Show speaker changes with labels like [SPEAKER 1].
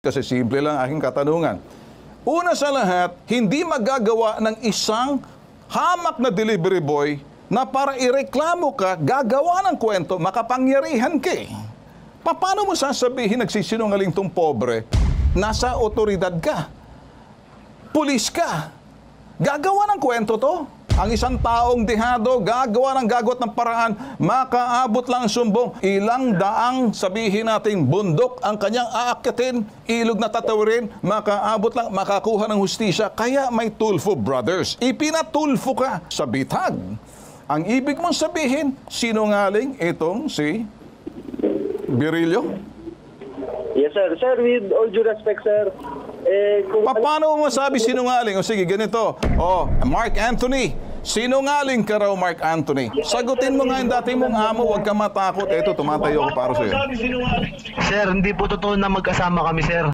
[SPEAKER 1] Kasi simple lang aking katanungan. Una sa lahat, hindi magagawa ng isang hamak na delivery boy na para ireklamo ka, gagawa ng kwento, makapangyarihan ka eh. Paano mo sasabihin nagsisinungaling tong pobre? Nasa otoridad ka. Pulis ka. Gagawa ng kwento to. Ang isang taong dehado, gagawa ng gagot ng paraan, makaabot lang ang sumbong. Ilang daang sabihin natin bundok ang kanyang aakyatin, ilog na tatawirin, makaabot lang, makakuha ng hustisya. Kaya may Tulfo Brothers. Ipinatulfo ka sa bitag. Ang ibig mong sabihin, sinungaling itong si Virilio?
[SPEAKER 2] Yes, sir. Sir, with all due respect, sir,
[SPEAKER 1] Paano mo masabi sinungaling? O sige, ganito. Mark Anthony. Sinungaling ka raw, Mark Anthony. Sagutin mo nga yung dati mong amo, huwag ka matakot. Eto, tumatayo ko para sa'yo.
[SPEAKER 3] Sir, hindi po totoo na magkasama kami, sir.